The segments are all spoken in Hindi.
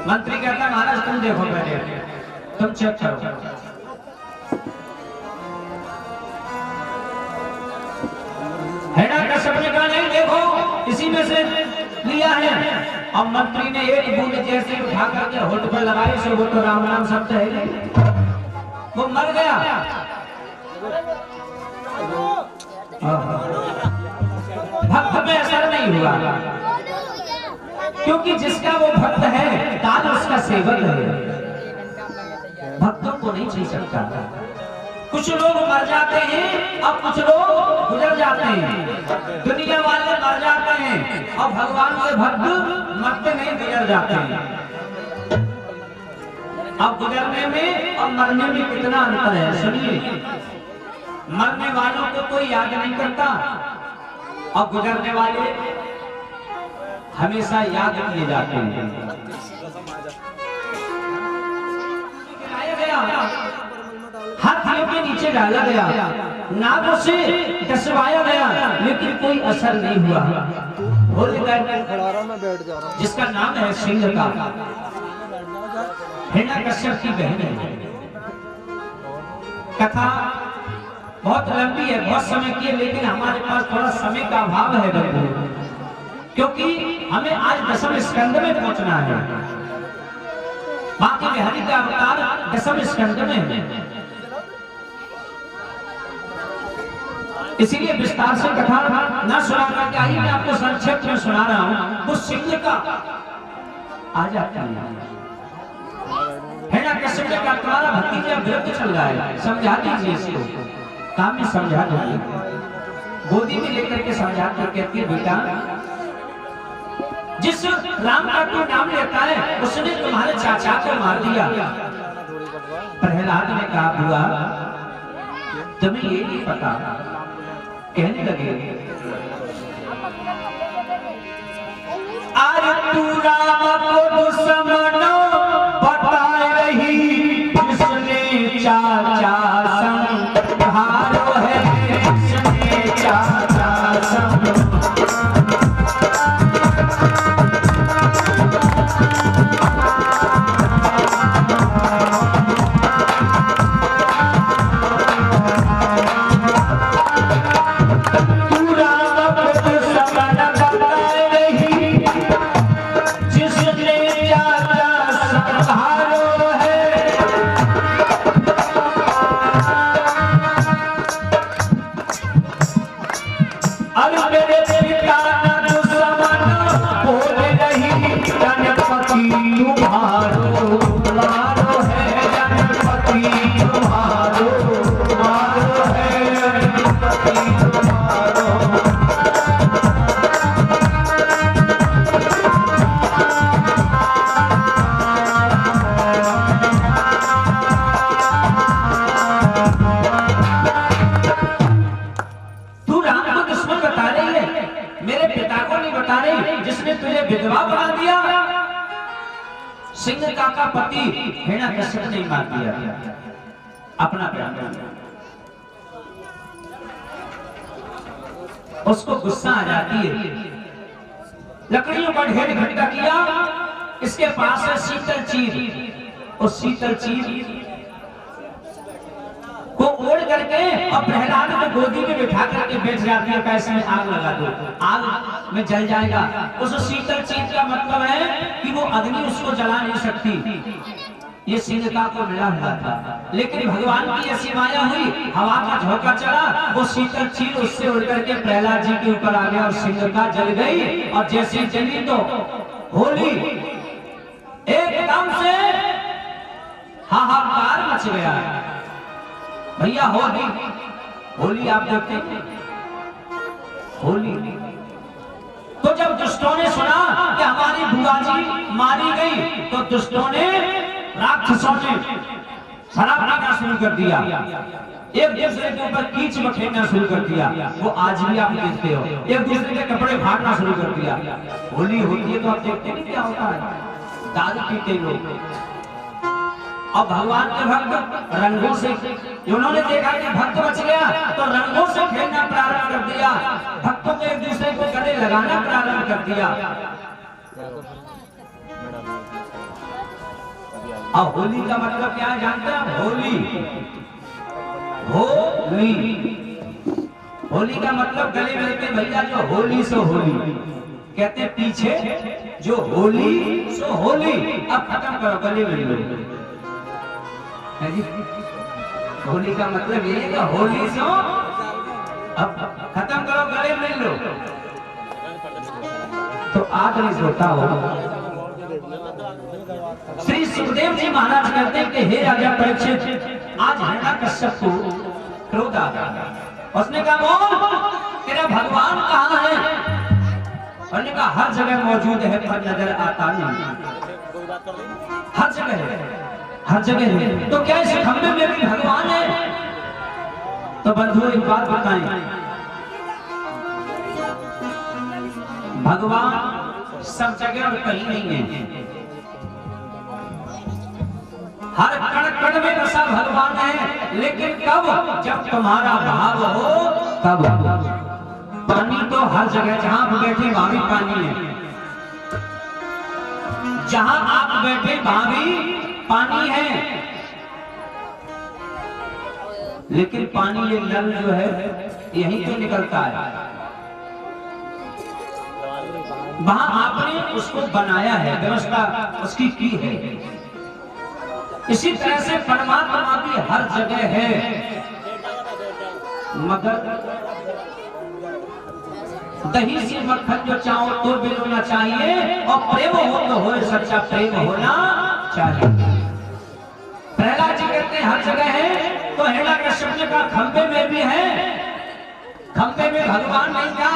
मंत्री कहता है महाराज तुम देखो पहले, तुम चेक करो। हिरण्यकश्यप ने कहा नहीं देखो, इसी में से लिया है। अब मंत्री ने एक बूंद जैसे उठा करके होठ पर लगाई, से वो तो राम नाम शब्द है, वो मर गया। भक्त में असर नहीं हुआ, क्योंकि जिसका वो भक्त है काल उसका सेवक है, भक्तों को नहीं छू सकता। कुछ लोग मर जाते हैं और कुछ लोग गुजर जाते हैं। दुनिया वाले मर जाते हैं और भगवान के भक्त मरते नहीं, गुजर जाते हैं। अब गुजरने में और मरने में कितना अंतर है सुनिए। मरने वालों को कोई याद नहीं करता और गुजरने वाले हमेशा याद किए जाते हैं। हाथियों के नीचे डाला गया, नागों से डसवाया गया, लेकिन कोई असर नहीं हुआ। जिसका नाम है सिंह का, हिरण्यकश्यप की बहन है। कथा बहुत लंबी है, बहुत समय की है, लेकिन हमारे पास थोड़ा समय का अभाव है बंधु, क्योंकि हमें आज दशम स्कंद में पहुंचना है। बाकी बिहारी का अवतार दशम स्कंद में है, इसीलिए विस्तार से कथा न सुना करके आई, मैं आपको संक्षेप में सुना रहा हूं। वो सिंह का आ जाता है, हिरण्यकश्यप का तुम्हारा भतीजा विरुद्ध चल रहा है, समझा दीजिए इसको। काम में समझा दीजिए, गोदी में लेकर के समझा कर कहती है बेटा, जिस राम का तू नाम लेता है उसने तुम्हारे चाचा को मार दिया। प्रहलाद ने कहा बुआ तुम्हें ये नहीं पता। कहने लगे आज तू राम को दुश्मनों बताए रही, जिसने चाचा संहारो है, जिसने चाचा संहारो। सिंह का पति हिरण्यकश्यप ने मार दिया अपना प्राण। उसको गुस्सा आ जाती है, लकड़ियों का ढेर इकट्ठा किया, इसके पास है शीतल चीर। उस शीतल चीर को ओढ़ करके और प्रहलाद को गोदी में बिठा करके बैठ जाती है, कैसे में आग लगा दो, आग में जल जाएगा। उस शीतल चीज का मतलब है कि वो अग्नि उसको जला नहीं सकती। ये सिंहका को मिला हुआ था, लेकिन भगवान की ऐसी माया हुई, हवा का झोंका चला, वो शीतल चीज उससे उड़ करके प्रहलाद जी के ऊपर आ गया और सिंहका जल गई। और जैसे जली तो होली एकदम से हाहाकार मच गया। भैया होली, होली आप देखते हैं होली। तो जब दुष्टों ने सुना कि हमारी बुआ जी मारी गई, तो दुष्टों ने, राक्षसों ने शराब पीना शुरू कर दिया, एक दूसरे के ऊपर कीच बखेरना शुरू कर दिया। वो आज भी आप देखते हो, एक दूसरे के कपड़े फाड़ना शुरू कर दिया। होली होती है तो आप देखते नहीं क्या होता है, दारू पीते लोग। और भगवान के भक्त रंगों से, उन्होंने देखा कि भक्त बच गया तो रंगों से खेलना प्रारंभ कर दिया, भक्तों को एक दूसरे को गले लगाना प्रारंभ कर दिया। और होली का मतलब क्या है जानते हैं? होली, होली, होली का मतलब गले मिलते भैया जो होली सो होली कहते पीछे जो होली सो होली। अब खत्म करो, गले मिल लो। होली का मतलब ये है कि होली सो अब खत्म करो, गले मिल लो। तो आज नहीं सोता हो। श्री सुखदेव जी महाराज कहते हैं कि हे राजा परीक्षित, आज हिरण्यकश्यप को क्रोध आ गया। उसने कहा बोल तेरा भगवान कहाँ है? उसने कहा हर जगह मौजूद है पर नजर आता नहीं। हर जगह है, हर जगह है। तो क्या इस खंबे में भी भगवान है? तो बंधुओं एक बात बताएं, भगवान सब जगह और कहीं नहीं है। हर कण कण में बसा भगवान है, लेकिन कब? जब तुम्हारा भाव हो तब। पानी तो हर जगह, जहां आप बैठे वहां भी पानी है, जहां आप बैठे वहां भी पानी है, लेकिन पानी ये नल जो है यहीं तो निकलता है, वहां आपने उसको बनाया है, व्यवस्था उसकी की है। इसी तरह से परमात्मा भी हर जगह है, मगर दही से मक्खन जो चाहो तो भी होना चाहिए, और प्रेम हो तो हो, सच्चा प्रेम होना चाहिए। प्रहलाद जी कहते हैं हर जगह है, तो हिरण्यकश्यप का खंबे में भी है। खंबे में भगवान नहीं था,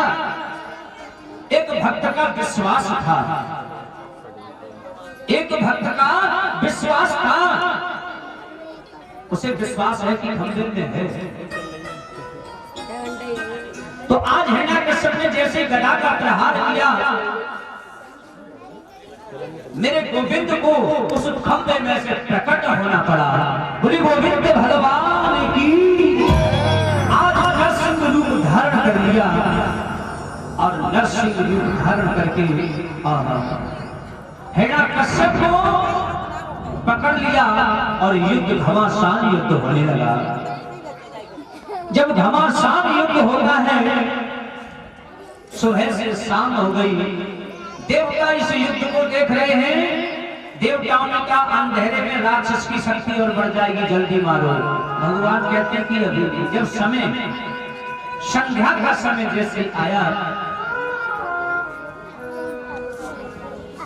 एक भक्त का विश्वास था, एक भक्त का विश्वास था। उसे विश्वास है कि खंबे में है। तो आज हिरण्यकश्यप ने जैसे गदा का प्रहार किया, मेरे गोविंद को उस खंबे में से प्रकट होना पड़ा। बोली गोविंद भगवान की। आज नरसिंह रूप धारण कर लिया, और नरसिंह रूप धारण करके हिरण्यकश्यप को पकड़ लिया, और युद्ध घमासान युद्ध होने लगा। जब घमासान युद्ध होता है, सुबह से शाम हो गई, देवता इस युद्ध को देख रहे हैं। देवताओं ने कहा अंधेरे में राक्षस की शक्ति और बढ़ जाएगी, जल्दी मारो। भगवान कहते हैं कि अभी जब समय संध्या का समय जैसे आया,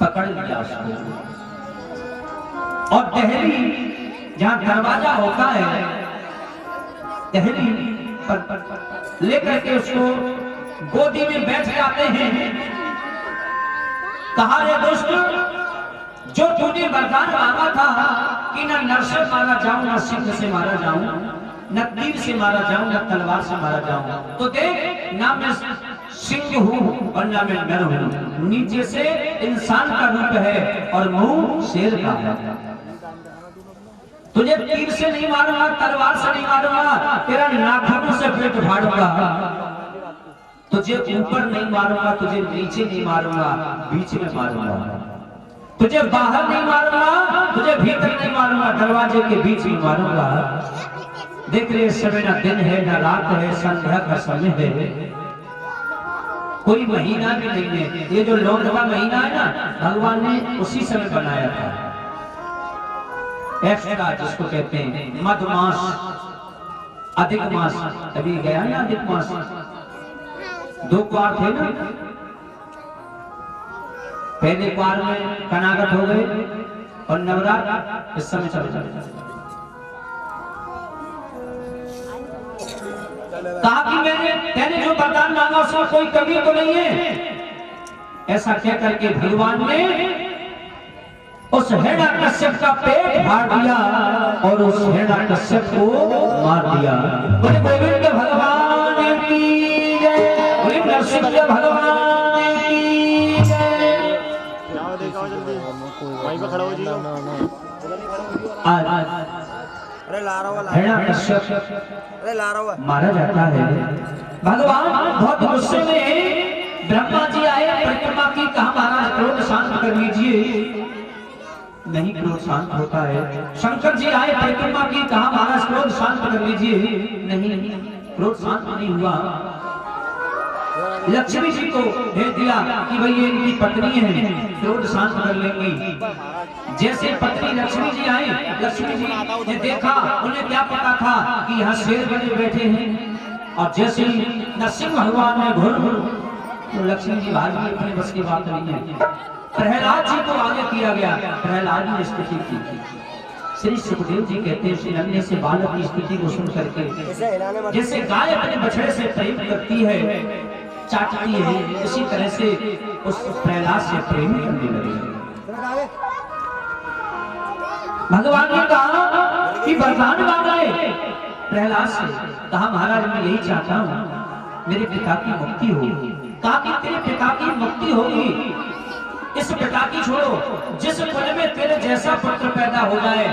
पकड़ लिया उसको, और टहली जहां दरवाजा होता है, टहली पर लेकर के उसको गोदी में बैठ जाते हैं। कहा रे दुष्ट, जो तूने वरदान मांगा था कि न नर से मारा जाऊं, न सिंह से मारा जाऊं, न तीर से मारा जाऊं, न तलवार से मारा जाऊं, तो देख ना मैं सिंह हूं और ना मैं नर हूं। नीचे से इंसान का रूप है और मुंह शेर का है। तुझे तीर से नहीं मारूंगा, तलवार से नहीं मारूंगा, तेरा नाखूनों से पेट फाड़ूंगा। तुझे ऊपर नहीं मारूंगा, तुझे नीचे नहीं मारूंगा, बीच में मारूंगा। तुझे बाहर नहीं मारूंगा, तुझे भीतर नहीं मारूंगा, दरवाजे के बीच में मारूंगा। देख रहे समय ना दिन है ना रात है, संध्या का समय है, कोई महीना भी नहीं है। ये जो लौंडवा महीना है ना, भगवान ने उसी समय बनाया था। एक्स्ट्रा जिसको कहते हैं मधुमास, अधिक मास, अभी गया ना अधिक मास, 2 क्वार थे ना, पहले क्वार में कनागत हो गए और नवरात्र इस समय चल रहे। कहा कि मैंने जो वरदान मांगा उसमें कोई कमी तो नहीं है। ऐसा कह करके भगवान ने उस हिरण्यकश्यप का पेट फाड़ दिया और उस हिरण्यकश्यप को मार दिया। बोले गोविंद भगवान की जय, बोले नरसिंह भगवान की जय। जाओ देखो जल्दी, वहीं पे खड़ा हो जी। अरे ला रहा हुआ हिरण्यकश्यप, अरे ला रहा हुआ मारा जाता है। भगवान बहुत गुस्से में, ब्रह्मा जी आए, परिक्रमा की, कहा महाराज क्रोध शांत कर लीजिए। नहीं क्रोध शांत होता है। शंकर जी आए परिक्रमा की, कहा महाराज क्रोध शांत कर लीजिए, नहीं क्रोध शांत नहीं हुआ। लक्ष्मी जी को भेज दिया कि भाई ये इनकी पत्नी है, क्रोध शांत कर लेंगी। जैसे पत्नी लक्ष्मी जी आई, लक्ष्मी जी ने देखा, उन्हें क्या पता था कि यहाँ शेर बने बैठे हैं। और जैसे नरसिंह भगवान ने घुर तो लक्ष्मी जी भागी, अपने बस की बात नहीं है। प्रहलाद जी को आगे किया गया, प्रहलाद ने स्थिति की। श्री सुखदेव जी कहते हैं श्री नन्हे से बालक की स्थिति को सुन करके, जैसे गाय अपने बछड़े से प्रेम करती है, चाटती है, इसी तरह से उस प्रहलाद से प्रेम करने लगे। भगवान ने कहा कि वरदान मांगा है प्रहलाद से। कहा महाराज मैं यही चाहता हूँ मेरे पिता की मुक्ति हो। कहा कि तेरे पिता की मुक्ति होगी, इस पिता की छोड़ो, जिस कुल में तेरे जैसा पुत्र पैदा हो जाए,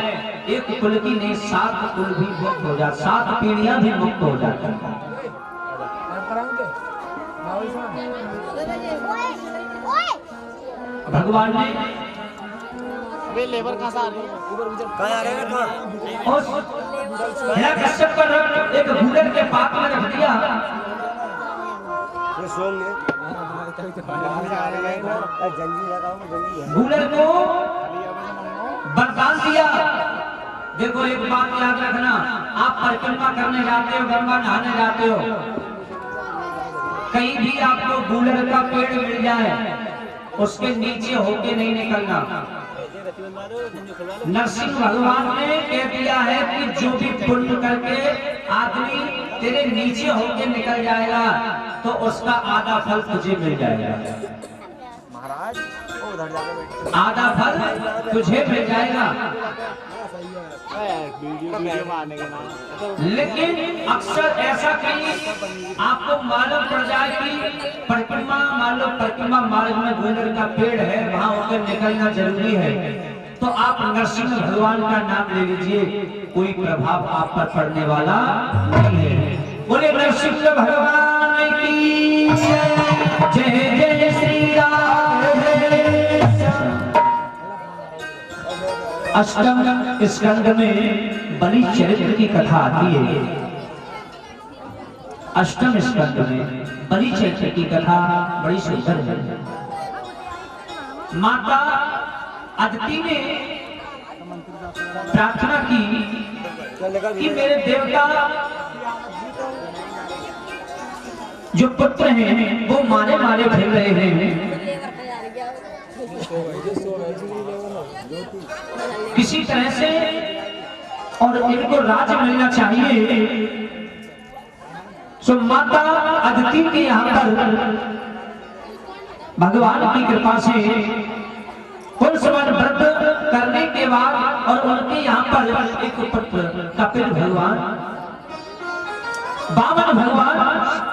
एक कुल की नहीं 7 कुल भी मुक्त हो जाए, 7 पीढ़ियां भी मुक्त हो जाती हैं। भगवान ने लेबर कहाँ से आ रही है? उस हिरण्यकश्यप का रथ एक घूलर के पाप में रख दिया। घूलर को वरदान दिया। देखो एक बात याद रखना, आप परिक्रमा करने जाते हो, गंगा नहाने जाते हो, कहीं भी आपको घूलर का पेड़ मिल जाए, उसके नीचे होके नहीं निकलना। नरसिंह भगवान ने कह दिया है कि जो भी पुण्य करके आदमी तेरे नीचे होके निकल जाएगा तो उसका आधा फल तुझे मिल जाएगा। महाराज उधर जाके बैठे, आधा फल तुझे मिल जाएगा। लेकिन अक्सर ऐसा कहीं आपको मालूम पड़ जाए कि परिक्रमा मार्ग में घूलर का पेड़ है, वहां होकर निकलना जरूरी है, तो आप नरसिंह भगवान का नाम ले लीजिए, कोई प्रभाव आप पर पड़ने वाला नहीं है। बोले नरसिंह भगवान की जय, जय श्री राम। अष्टम स्कंद में बलि चरित्र की कथा आती है। अष्टम स्कंद में बलि चरित्र की कथा बड़ी सुंदर है। माता अदिति ने प्रार्थना की कि मेरे देवता जो पुत्र हैं वो मारे मारे फिर रहे हैं, किसी तरह से और इनको राज्य मिलना चाहिए। सो माता अदिति के यहाँ पर भगवान की कृपा से कुल समान व्रत करने के बाद और उनके यहाँ पर एक पुत्र कपिल भगवान वामन भगवान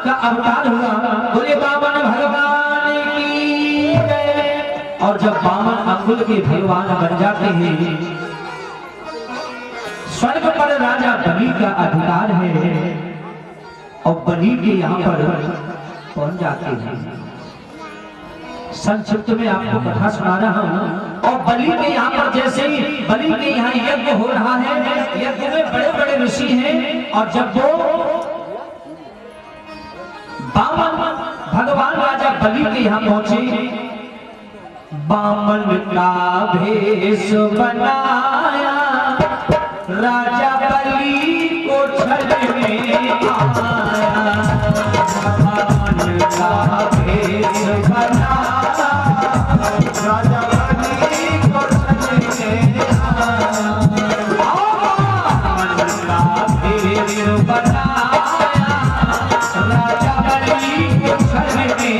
का अवतार हुआ। बोले वामन भगवान की जय। और जब वामन अंगुल के भगवान बन जाते हैं, स्वर्ग पर राजा बलि का अधिकार है और बलि के यहाँ पर पहुंच जाते हैं। संक्षिप्त में आपको कथा सुना रहा हूँ। और बलि के यहाँ पर जैसे ही बलि के यहाँ यज्ञ हो रहा है, यज्ञ में बड़े बड़े ऋषि हैं, और जब वो वामन भगवान राजा बलि के यहाँ पहुंचे, वामन का भेष बनाया राजा बलि को छलने आया। वामन का भेष बनाया राजा बलि को छलने आया। वामन का भेष बनाया राजा बलि को छलने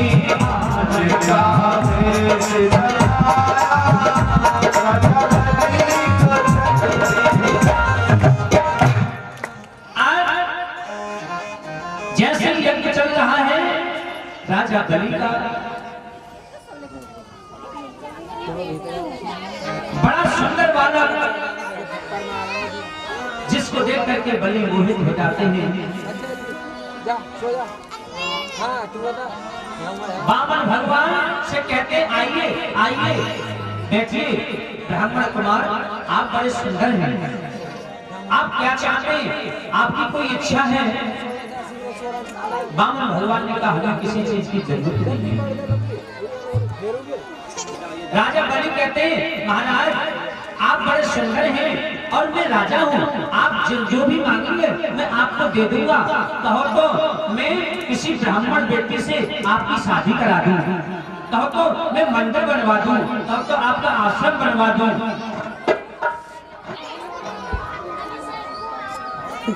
जैसे यज्ञ चल रहा है, राजा बलि का बड़ा सुंदर बालक, जिसको देख करके बलि मोहित हो जाते हैं। वामन भगवान से कहते आइए आइए बैठिए। ब्राह्मण कुमार आप बड़े सुंदर हैं, आप क्या चाहते हैं, आपकी कोई इच्छा है? बामन भगवान ने कहा हमें किसी चीज की जरूरत नहीं है। राजा बलि कहते हैं महाराज आप बड़े सुंदर हैं और मैं राजा हूँ, आप जो भी मांगेंगे मैं आपको दे दूंगा। कहो तो मैं किसी ब्राह्मण बेटी से आपकी शादी करा दूं, कहो तो मैं मंदिर बनवा दूं, कहो तो आपका आश्रम बनवा दूं।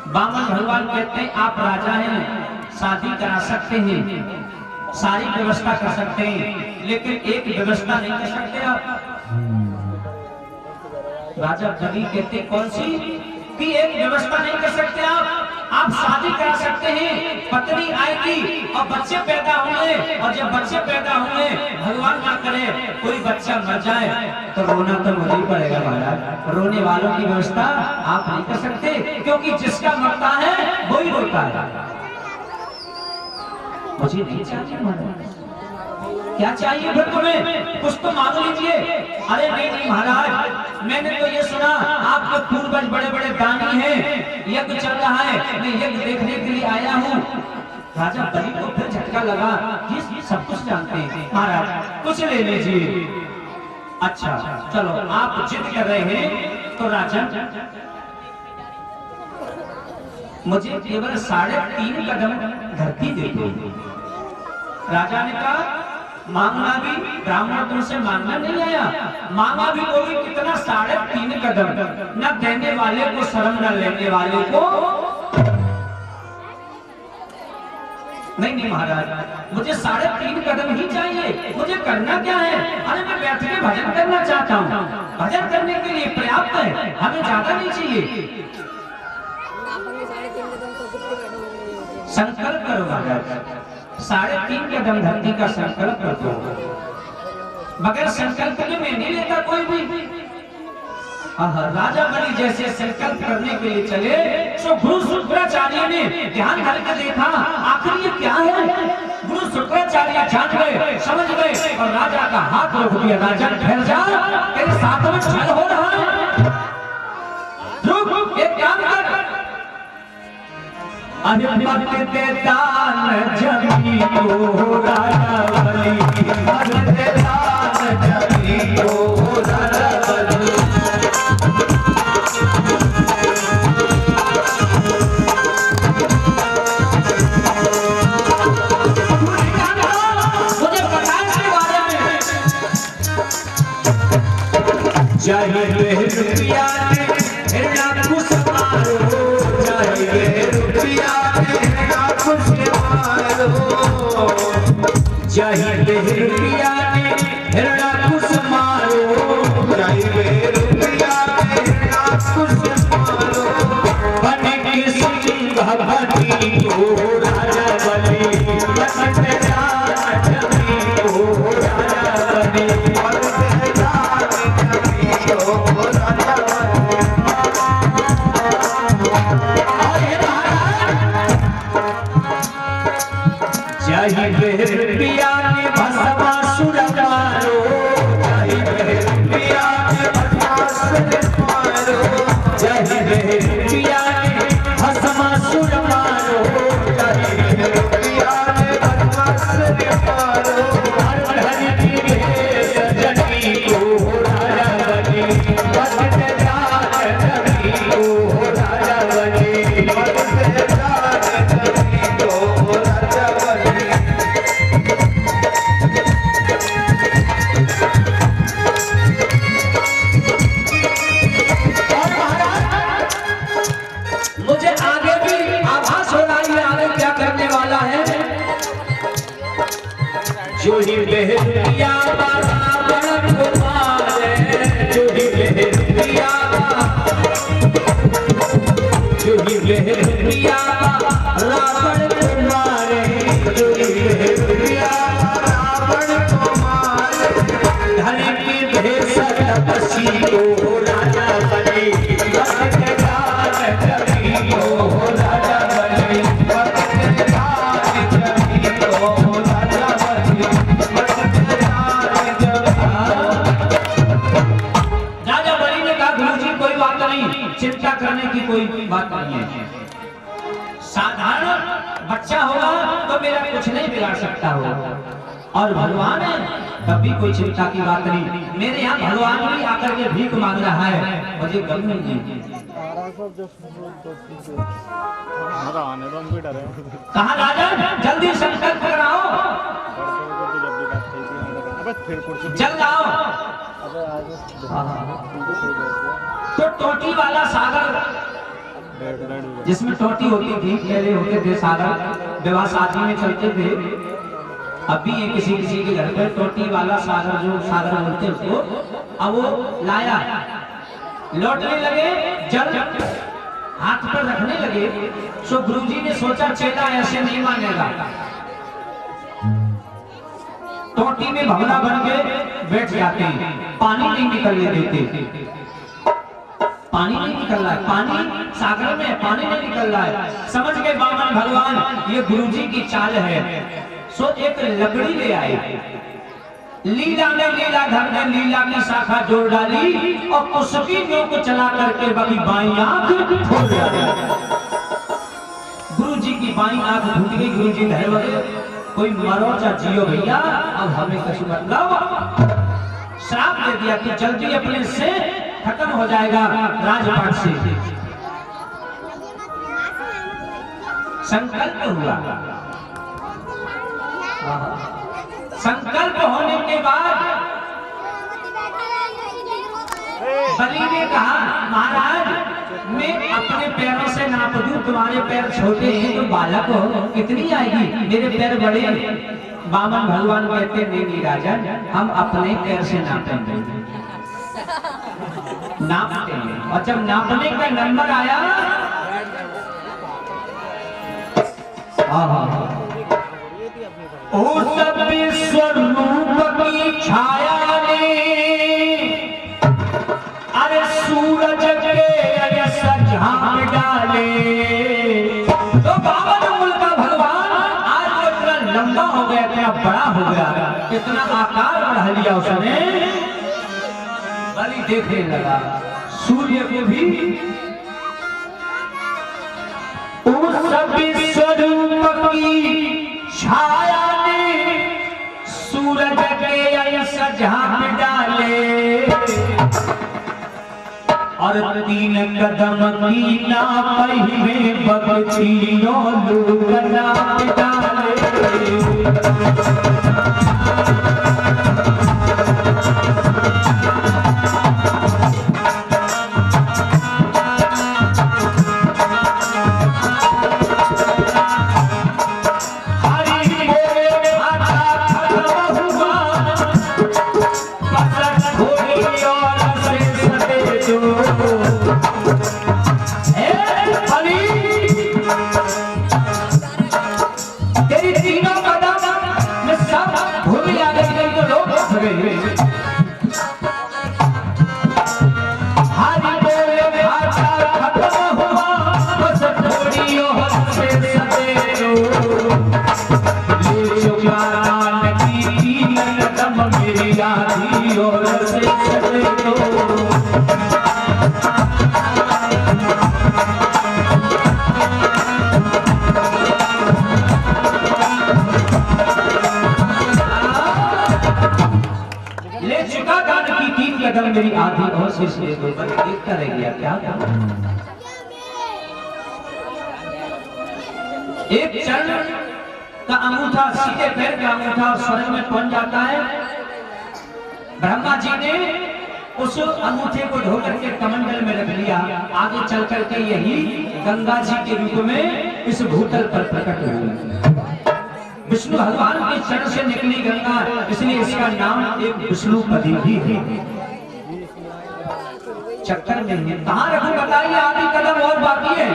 बामन भगवान कहते हैं आप राजा हैं, शादी करा सकते हैं, सारी व्यवस्था कर सकते हैं, लेकिन एक व्यवस्था नहीं कर सकते आप। राजा बलि कहते कौन सी? कि एक व्यवस्था नहीं कर सकते आप शादी करा सकते हैं, पत्नी आएगी और बच्चे पैदा होंगे, और जब बच्चे पैदा होंगे भगवान ना करे कोई बच्चा मर जाए तो रोना तो मुझे ही पड़ेगा महाराज। रोने वालों की व्यवस्था आप नहीं कर सकते, क्योंकि जिसका मरता है वही रोता है। मुझे नहीं चाहिए महाराज। क्या चाहिए फिर तुम्हें? कुछ तो मांग लीजिए। अरे नहीं महाराज, मैंने तो ये सुना आपके पूर्वज बड़े बड़े दानी हैं, यज्ञ चल रहा है, मैं यज्ञ देखने के लिए आया हूँ। राजा बलि को फिर झटका लगा, ये सब कुछ जानते हैं महाराज, कुछ ले लीजिए। अच्छा चलो आप जिद कर रहे हैं तो राजा मुझे केवल 3.5 कदम धरती दे दो। राजा ने कहा मांगना भी ब्राह्मण तुमसे मांगना नहीं आया, मांगा भी कोई कितना 3.5 कदम, न देने वाले को शर्म न लेने वाले को। नहीं महाराज, मुझे 3.5 कदम ही चाहिए। मुझे करना क्या है? अरे मैं बैठ के भजन करना चाहता हूँ, भजन करने के लिए पर्याप्त है, हमें ज्यादा नहीं चाहिए। संकल्प करो महाराज, 3.5 कदम धरती का संकल्प कर दो। बगैर संकल्प के मैं नहीं लेता कोई भी। राजा बलि जैसे संकल्प करने के लिए चले तो गुरु शुक्राचार्य ने ध्यान करके देखा आखिर ये क्या है। गुरु शुक्राचार्य जान गए, समझ गए और राजा का हाथ रोक दिया। राजा ठहर जा, तेरे साथ में छल हो रहा है, रुक, एक काम कर। अनुमत देता न जमी को राजा बलि, अनुमत देता न जमी को राजा बलि। मुझे पता इसके बारे में। चाहिए रुपया लाखों समारो, चाहिए रुपया लाखों समारो, चाहिए रुपया लाखों समारो, चाहिए रुपया लाखों समारो। बने किसी भगवती को राजा बलि, बसंत जान जमी को राजा बलि, बसंत जान जमी को राजा बलि। चाहिए रुपया में भस्मासुर मारो, चाहिए रुपया में भस्मासुर मारो, चाहिए रुपया में भस्मासुर मारो, चाहिए रुपया में भस्मासुर मारो। हर हर की सजनी को राजा बलि, बसंत जान जमी को राजा बलि, बसंत जान जमी को राजा बलि। मुझे आगे भी आभास हो रहा है आगे क्या करने वाला है। जो ही लहरिया रावण को मारे, जो ही लहरिया, जो ही लहरिया रावण को मारे, जो ही लहरिया रावण को मारे। धन की भेष तपसी को राजा बलि, बसंत जान जमी को राजा बलि, बसंत जान जमी को राजा बलि, बसंत जान जमी। कोई बात नहीं, चिंता करने की कोई बात नहीं है। साधारण बच्चा होगा तो मेरा कुछ नहीं बिगाड़ सकता हो, और भगवान है कभी कोई चिंता की बात नहीं। मेरे यहाँ भगवान भी आकर के भीख मांग रहा है, मुझे गम नहीं है। कहा राजा जल्दी संकल्प कराओ, जल्द आओ। तो टोटी वाला सागर, जिसमें टोटी होती थी, पहले होते थे सागर, विवाह शादी में चलते थे, अभी ये किसी किसी के घर पर टोटी वाला सागर, जो सागर बोलते उसको, अब वो लाया, लौटने लगे, जल हाथ पर रखने लगे। सो गुरुजी ने सोचा चेला ऐसे नहीं मानेगा, टोटी में भवना बन के बैठ जाते हैं, पानी नहीं निकलने देते, पानी नहीं निकल रहा है, पानी सागर में पानी नहीं निकल रहा है। समझ गए बामन भगवान ये गुरुजी की चाल है। सो एक लकड़ी ले आए, लीला ने लीलाधर ने लीला की शाखा जोड़ डाली और उसकी नोक चला करके बड़ी बाईं आंख खोल डाली। गुरुजी की बाईं आंख फूट गई। गुरुजी धर बगे कोई मरो या जियो भैया, अब हमें कुछ मतलब श्राप दे दिया कि जल्दी अपने से खत्म हो जाएगा राजपाट से। संकल्प हुआ, संकल्प होने के बाद बलि ने कहा महाराज मैं अपने पैरों से नाप दूं, तुम्हारे पैर छोटे हैं तो बालक हो, कितनी आएगी, मेरे पैर बड़े हैं। बामन भगवान कहते नहीं राजा, हम अपने पैर से नापेंगे, नापते हैं। और जब नापने का नंबर आया, ओ सब स्वरूप की छाया ने अरे सूरज के झांक डाले। तो बावन मूल का भगवान आज वो इतना लंबा हो गया, इतना बड़ा हो गया, इतना आकार बढ़ा लिया उसने। बलि देखने लगा सूर्य को भी, उस स्वरूप की छाया ने सूरज के ऐसा झांक डाले। और 3 कदम की नाप में बगचियों लोग नाप डाले। मेरी आधी और शेष देखता रह गया क्या। एक चरण का अंगूठा सीधे पैर का अंगूठा स्वर्ग में पहुंच जाता है। ब्रह्मा जी ने उस अंगूठे को ढोकर के कमंडल में रख लिया। आगे चल करके यही गंगा जी के रूप में इस भूतल पर प्रकट हुई। विष्णु भगवान के चरण से निकली गंगा, इसलिए इसका नाम एक विष्णुपदी भी है। चक्कर में है, कहाँ रखूं बताइए, आधी कदम और बाकी है।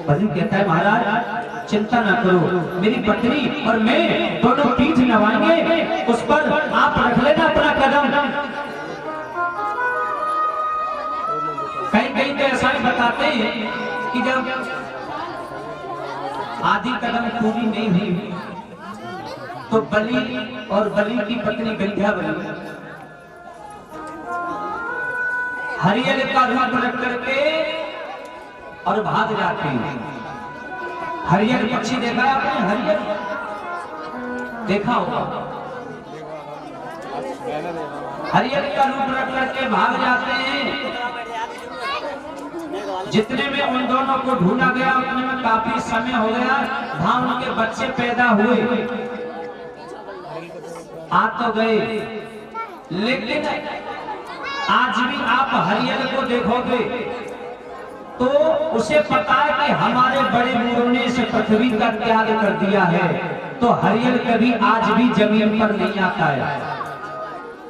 बलि कहता है महाराज चिंता न करो, मेरी पत्नी और मैं दोनों पीठ नवाएंगे, उस पर आप रख लेना अपना कदम। कहीं कहीं तो ऐसा ही बताते हैं कि जब आधी कदम पूरी नहीं हुई तो बलि और बलि की पत्नी विंध्यावली हरियल का रूप रख करके और भाग जाते हैं। हरियल पक्षी देखा है आपने? हरियल देखा होगा। हरियल का रूप रख करके भाग जाते हैं। जितने में उन दोनों को ढूंढा गया उतने में काफी समय हो गया। वहां उनके बच्चे पैदा हुए, आ तो गए, लेकिन आज भी आप हरियल को देखोगे तो उसे पता है कि हमारे बड़े बूढ़ों ने इस पृथ्वी का त्याग कर दिया है। तो हरियल कभी आज भी जमीन पर नहीं आता है।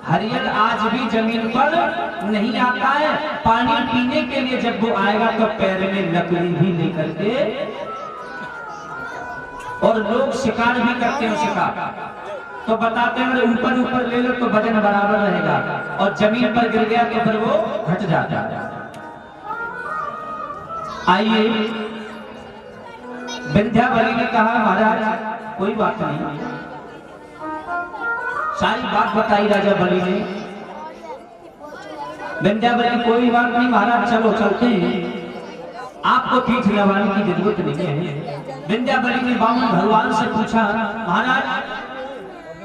हरियल आज भी जमीन पर नहीं आता है। पानी पीने के लिए जब वो आएगा तो पैर में लकड़ी भी लेकर के, और लोग शिकार भी करते हैं। शिकार तो बताते हैं ऊपर ऊपर ले लो तो वजन बराबर रहेगा, और जमीन पर गिर गया तो फिर वो घट जाता है। आइए, विंध्यावली ने कहा महाराज कोई बात नहीं, सारी बात बताई राजा बलि ने। विंध्यावली कोई बात नहीं महाराज, चलो चलते हैं, आपको पीठ लगाने की जरूरत नहीं है। विंध्यावली ने बामन भगवान से पूछा, महाराज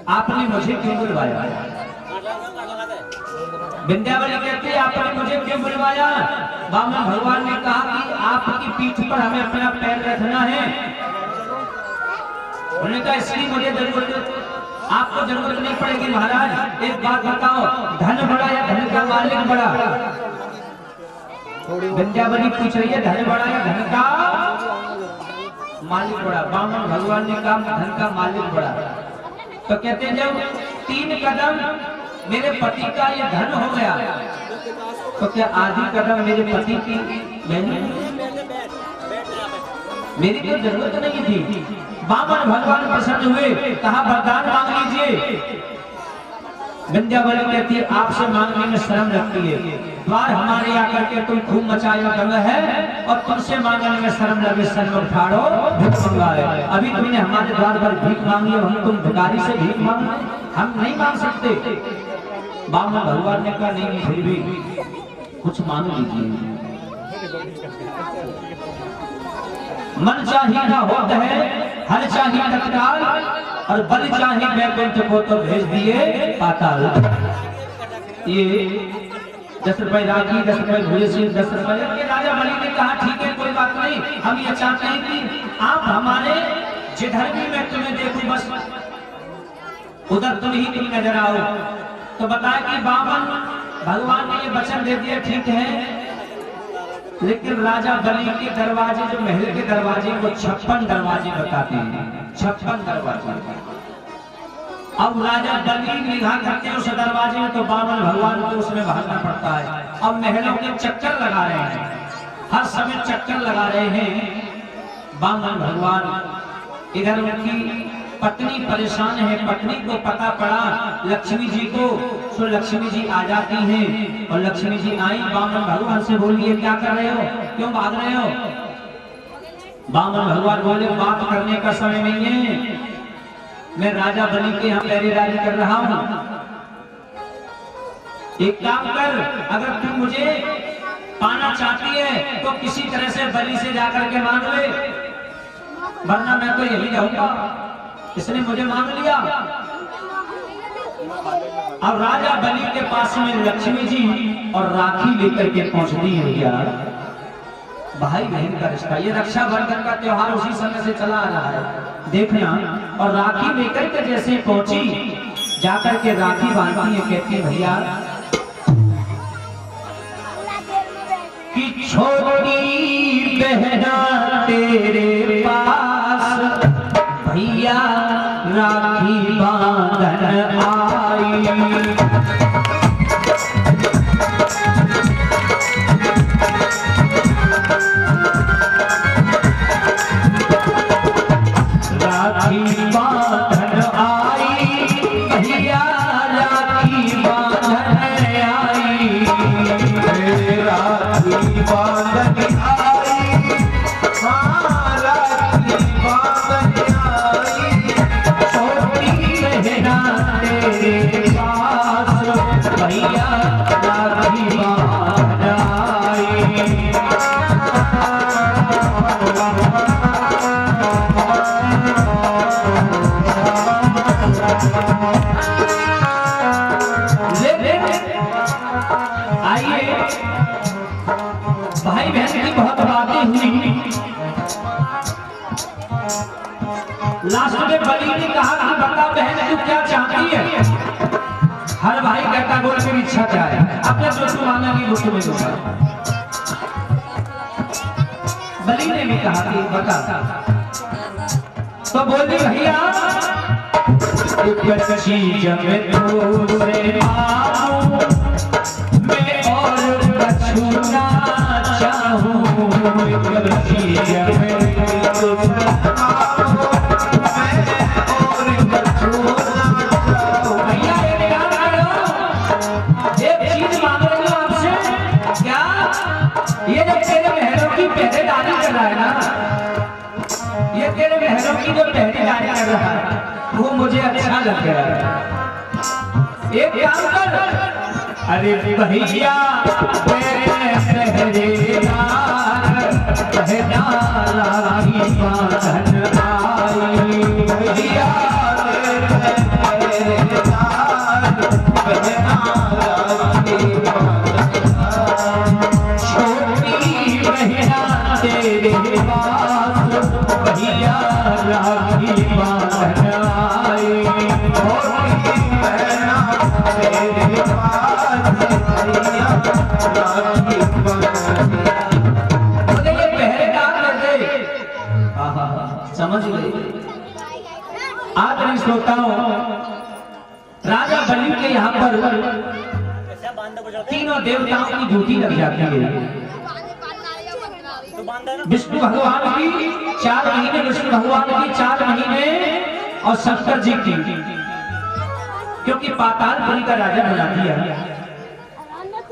आपने मुझे क्यों बुलवाया? विंध्यावली कहती है आपने मुझे क्यों बुलवाया? बामन भगवान ने कहा कि आपकी पीठ पर हमें अपना पैर रखना है। उन्होंने कहा इसलिए मुझे जरूरत, आपको जरूरत नहीं पड़ेगी महाराज। एक बात बताओ, धन बड़ा या धन का मालिक बड़ा? विंध्यावली पूछ रही है धन बड़ा या धन का मालिक बड़ा? बामन भगवान ने कहा धन का मालिक बड़ा। तो कहते हैं जब 3 कदम मेरे पति का ये धन हो गया तो क्या आधी कदम मेरे पति की मेरी तो जरूरत नहीं थी। बामन भगवान प्रसन्न हुए, कहा वरदान मांग लीजिए। विंध्यावली कहती है आपसे मांगने में शर्म लगती है, द्वार हमारे आकर के तुम खूब मचाया दंग है, और तुमसे मांगने में शर्म लगे सर में उठाड़ो भीख मंगाए। अभी तुमने हमारे द्वार पर भीख मांगी, हम तुम भिखारी से भीख मांग, हम नहीं मांग सकते। बामन भगवान ने कहा नहीं फिर भी कुछ मांग लीजिए। मन चाहिए ना होता है, हर चाहिए तत्काल, और बल चाहिए वैकुंठ को तो भेज दिए पाताल। ये 10 रुपए राखी, 10 रुपए भूले, 10 रुपए। राजा बलि ने कहा ठीक है कोई बात नहीं, हम ये चाहते हैं कि आप हमारे जिधर भी मैं तुम्हें देखूं बस उधर तुम ही नजर आओ। तो बताया कि बामन भगवान ने ये वचन दे दिया ठीक है, लेकिन राजा बलि के दरवाजे, जो महल के दरवाजे को 56 दरवाजे बताते हैं, 56 दरवाजे। अब राजा बलि निगाह करते हैं उस दरवाजे में, तो बामन भगवान को उसमें भागना पड़ता है। अब महलों के चक्कर लगा रहे हैं, हर समय चक्कर लगा रहे हैं बामन भगवान। इधर उनकी पत्नी परेशान है, पत्नी को पता पड़ा लक्ष्मी जी को, तो लक्ष्मी जी आ जाती हैं, और लक्ष्मी जी आई, बामन भगवान से बोलिए क्या कर रहे हो, क्यों भाग रहे हो? बामन भगवान बोले बात करने का समय नहीं है, मैं राजा बलि के यहाँ पहरेदारी कर रहा हूँ। एक काम कर, अगर तू मुझे पाना चाहती है तो किसी तरह से बलि से जाकर के मांग ले, वरना मैं तो यही रहूंगा। इसने मुझे मांग लिया। अब राजा बलि के पास में लक्ष्मी जी और राखी लेकर के पहुंचती है। यार भाई बहन का रिश्ता, ये रक्षाबंधन का त्योहार उसी समय से चला आ रहा है देखना। और राखी लेकर के जैसे पहुंची, जाकर के राखी बांधती है, कहती है भैया कि छोटी बहना तेरे पास भैया राखी बांधन आई। राखी बांधन आई भैया राखी बांधन आई, राखी बांधन आई, हाँ राखी बांधन आई। छोटी बहना तेरे पास भैया राखी बांधन आइए भाई बहन की बहुत बातें हुई। लास्ट में बलि ने कहा कि बता बहन तू क्या चाहती है। हर भाई कहता बोल मेरी इच्छा क्या है, अपने जो तू मांगेगी वो तुम्हें दूंगा। बलि ने भी कहा कि बता, तो बोली भैया एक चीज में तोरे मांगू मैं और छूना चाहूं, एक चीज में तोरे मांगू मैं और छूना चाहूं। भैया एक काम करो, एक चीज मांग रही हूं आपसे। क्या? ये जो तेरे महलों की पहरेदारी कर रहा है ना, ये तेरे महलों की जो पहरेदारी कर रहा है वो मुझे अच्छा लग रहा है। एक काम कर, अरे भैया छोटी बहना तेरे पास भैया राखी बांधन आई। छोटी बहना तेरे पास भैया राखी बांधन आई। मुझे ये पहरेदार लगे, समझ गए? आदरणीय श्रोताओं, राजा बलि के यहाँ पर तीनों देवताओं की ड्यूटी लग जाती है। विष्णु भगवान की 4 महीने, विष्णु भगवान की 4 महीने और शंकर जी की, क्योंकि पातालपुरी का राजा बना दिया,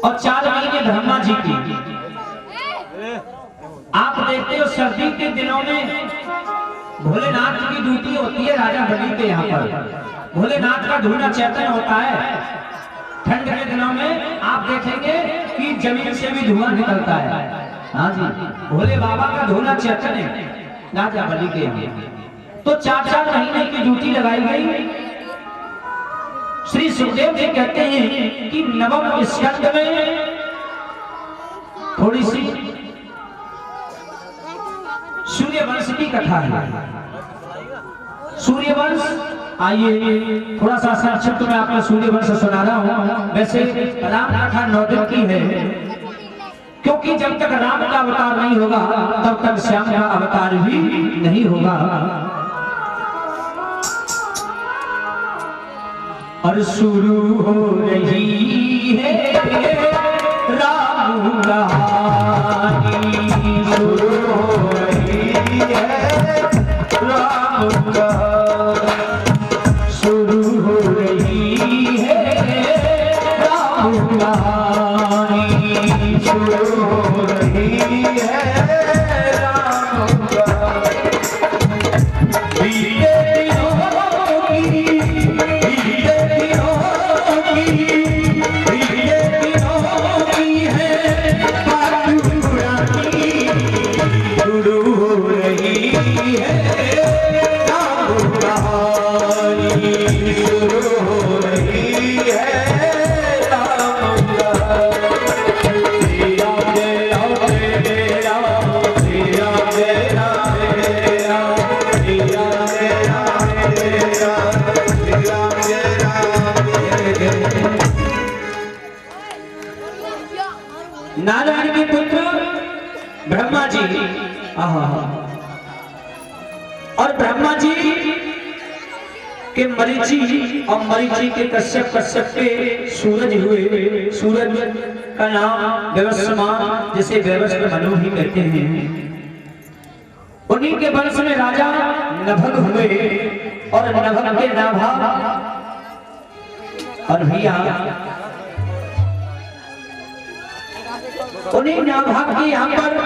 और 4 महीने ब्रह्मा जी की। आप देखते हो सर्दी के दिनों में भोलेनाथ की ड्यूटी होती है राजा बलि के यहाँ पर। भोलेनाथ का धूना चैतन्य होता है। ठंड के दिनों में आप देखेंगे कि जमीन से भी धुआं निकलता है। हाँ जी, भोले बाबा का धूना चैतन्य राजा बलि के यहाँ। तो 4-4 महीने की ड्यूटी लगाई गई। श्री सुखदेव जी कहते हैं कि नवम स्कंद में थोड़ी सी सूर्यवंश की कथा है। सूर्यवंश, आइए थोड़ा सा संक्षिप्त में आपको सूर्यवंश सुना रहा हूँ। वैसे राम कथा 9 दिन की है, क्योंकि जब तक राम का अवतार नहीं होगा तब तक श्याम का अवतार भी नहीं होगा। और शुरू हो रही है राम कहानी, शुरू हो रही है राम कहानी, शुरू हो रही है राम कहानी, शुरू हो रही है राम कहानी। नारायण के पुत्र ब्रह्मा जी, और ब्रह्मा जी के मरीचि और मरीचि के कश्यप, कश्यप के सूरज हुए। सूरज का नाम व्यवस्मान, जिसे व्यवस्थ मनु ही कहते हैं। उन्हीं के वंश में राजा नभग हुए, और नभग के नाभा और भैया उन्हीं नाभा के यहाँ पर